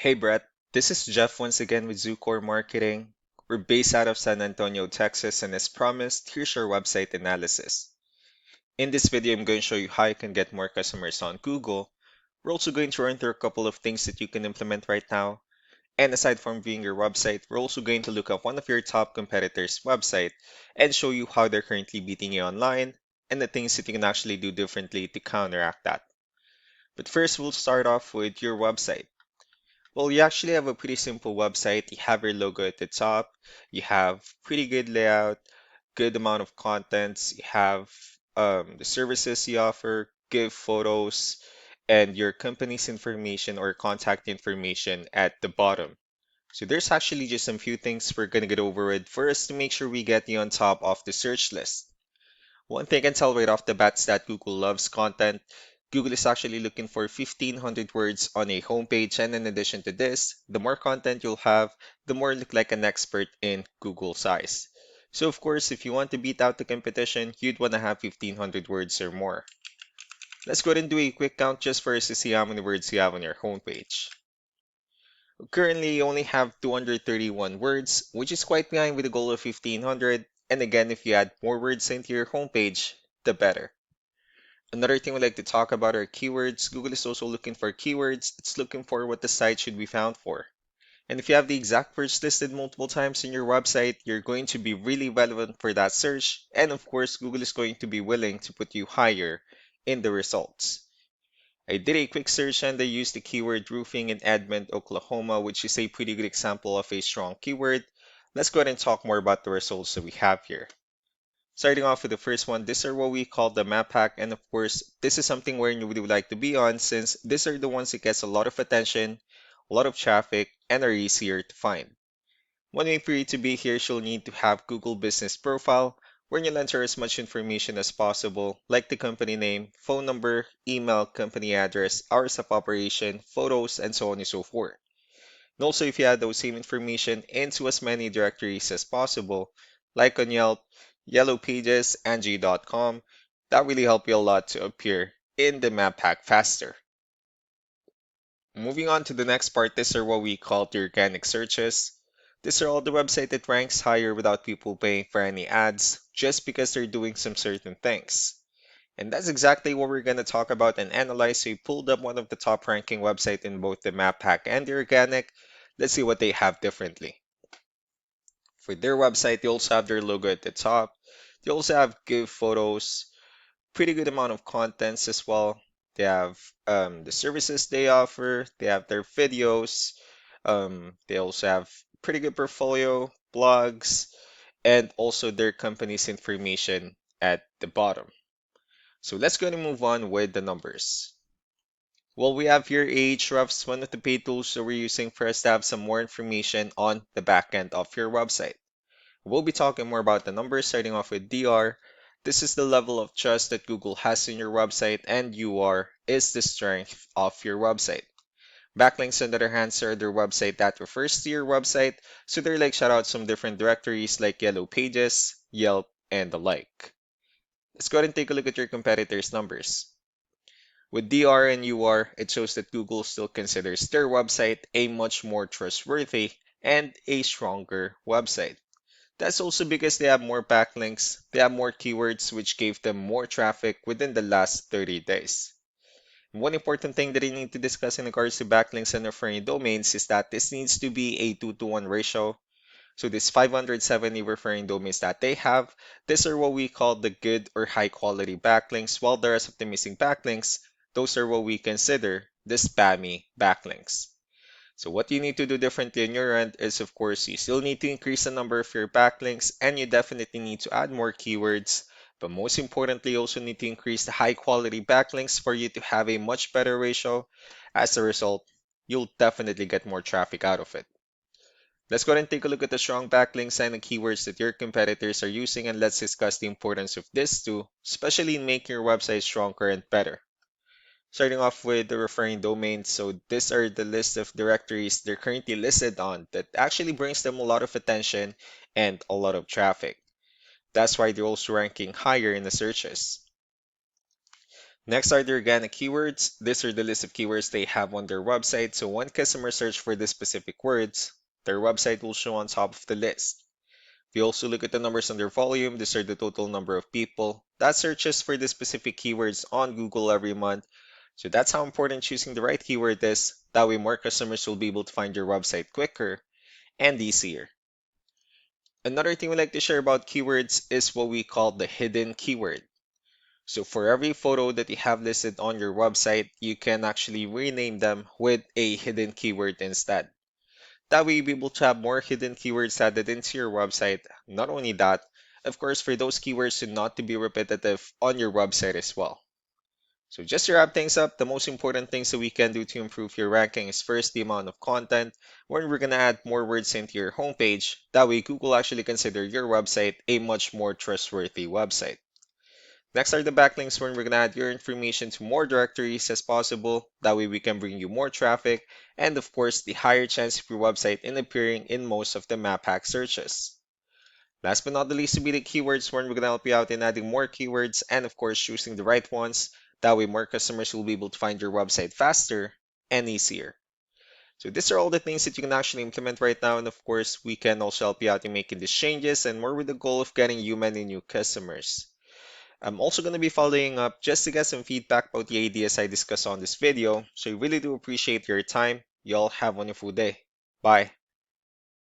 Hey Brett, this is Jeff once again with Zucore Marketing. We're based out of San Antonio, Texas, and as promised, here's our website analysis. In this video, I'm going to show you how you can get more customers on Google. We're also going to run through a couple of things that you can implement right now. And aside from viewing your website, we're also going to look up one of your top competitors' website and show you how they're currently beating you online and the things that you can actually do differently to counteract that. But first, we'll start off with your website. Well, you actually have a pretty simple website. You have your logo at the top. You have pretty good layout, good amount of contents. You have the services you offer, give photos, and your company's information or contact information at the bottom. So there's actually just some few things we're gonna get over with first to make sure we get you on top of the search list. One thing I can tell right off the bat is that Google loves content. Google is actually looking for 1,500 words on a homepage, and in addition to this, the more content you'll have, the more you look like an expert in Google's eyes. So of course, if you want to beat out the competition, you'd want to have 1,500 words or more. Let's go ahead and do a quick count just for us to see how many words you have on your homepage. Currently, you only have 231 words, which is quite behind with the goal of 1,500. And again, if you add more words into your homepage, the better. Another thing we like to talk about are keywords. Google is also looking for keywords. It's looking for what the site should be found for. And if you have the exact words listed multiple times in your website, you're going to be really relevant for that search. And of course, Google is going to be willing to put you higher in the results. I did a quick search and I used the keyword roofing in Edmond, Oklahoma, which is a pretty good example of a strong keyword. Let's go ahead and talk more about the results that we have here. Starting off with the first one, these are what we call the map hack, and of course, this is something where you would like to be on since these are the ones that gets a lot of attention, a lot of traffic, and are easier to find. One way for you to be here, you'll need to have Google Business Profile, where you'll enter as much information as possible, like the company name, phone number, email, company address, hours of operation, photos, and so on and so forth. And also, if you add those same information into as many directories as possible, like on Yelp, Yellow Pages, Angie.com, that really help you a lot to appear in the map pack faster. Moving on to the next part, these are what we call the organic searches. These are all the website that ranks higher without people paying for any ads, just because they're doing some certain things. And that's exactly what we're going to talk about and analyze. So we pulled up one of the top ranking websites in both the map pack and the organic. Let's see what they have differently. For their website, they also have their logo at the top. They also have give photos, pretty good amount of contents as well. They have the services they offer. They have their videos. They also have pretty good portfolio, blogs, and also their company's information at the bottom. So let's go and move on with the numbers. Well, we have here Ahrefs, one of the paid tools that we're using for us to have some more information on the back end of your website. We'll be talking more about the numbers, starting off with DR. This is the level of trust that Google has in your website, and UR is the strength of your website. Backlinks, on the other hand, are their website that refers to your website, so they're like shout out some different directories like Yellow Pages, Yelp, and the like. Let's go ahead and take a look at your competitors' numbers. With DR and UR, it shows that Google still considers their website a much more trustworthy and a stronger website. That's also because they have more backlinks, they have more keywords, which gave them more traffic within the last 30 days. One important thing that I need to discuss in regards to backlinks and referring domains is that this needs to be a 2-to-1 ratio. So this 570 referring domains that they have, these are what we call the good or high quality backlinks, while the rest of the missing backlinks, those are what we consider the spammy backlinks. So what you need to do differently on your end is, of course, you still need to increase the number of your backlinks and you definitely need to add more keywords. But most importantly, you also need to increase the high quality backlinks for you to have a much better ratio. As a result, you'll definitely get more traffic out of it. Let's go ahead and take a look at the strong backlinks and the keywords that your competitors are using, and let's discuss the importance of this too, especially in making your website stronger and better. Starting off with the referring domains, so these are the list of directories they're currently listed on that actually brings them a lot of attention and a lot of traffic. That's why they're also ranking higher in the searches. Next are the organic keywords. These are the list of keywords they have on their website, so when customers search for the specific words, their website will show on top of the list. If you also look at the numbers on their volume, these are the total number of people that searches for the specific keywords on Google every month. So that's how important choosing the right keyword is. That way more customers will be able to find your website quicker and easier. Another thing we like to share about keywords is what we call the hidden keyword. So for every photo that you have listed on your website, you can actually rename them with a hidden keyword instead. That way you'll be able to have more hidden keywords added into your website. Not only that, of course, for those keywords to not to be repetitive on your website as well. So just to wrap things up, the most important things that we can do to improve your ranking is first the amount of content, when we're gonna add more words into your homepage. That way Google actually consider your website a much more trustworthy website. Next are the backlinks when we're gonna add your information to more directories as possible. That way we can bring you more traffic and of course the higher chance of your website in appearing in most of the map hack searches. Last but not the least to be the keywords when we're gonna help you out in adding more keywords and of course choosing the right ones. That way more customers will be able to find your website faster and easier. So these are all the things that you can actually implement right now, and of course we can also help you out in making these changes and more with the goal of getting you many new customers. I'm also going to be following up just to get some feedback about the ideas I discussed on this video, so I really do appreciate your time. Y'all have a wonderful day. Bye.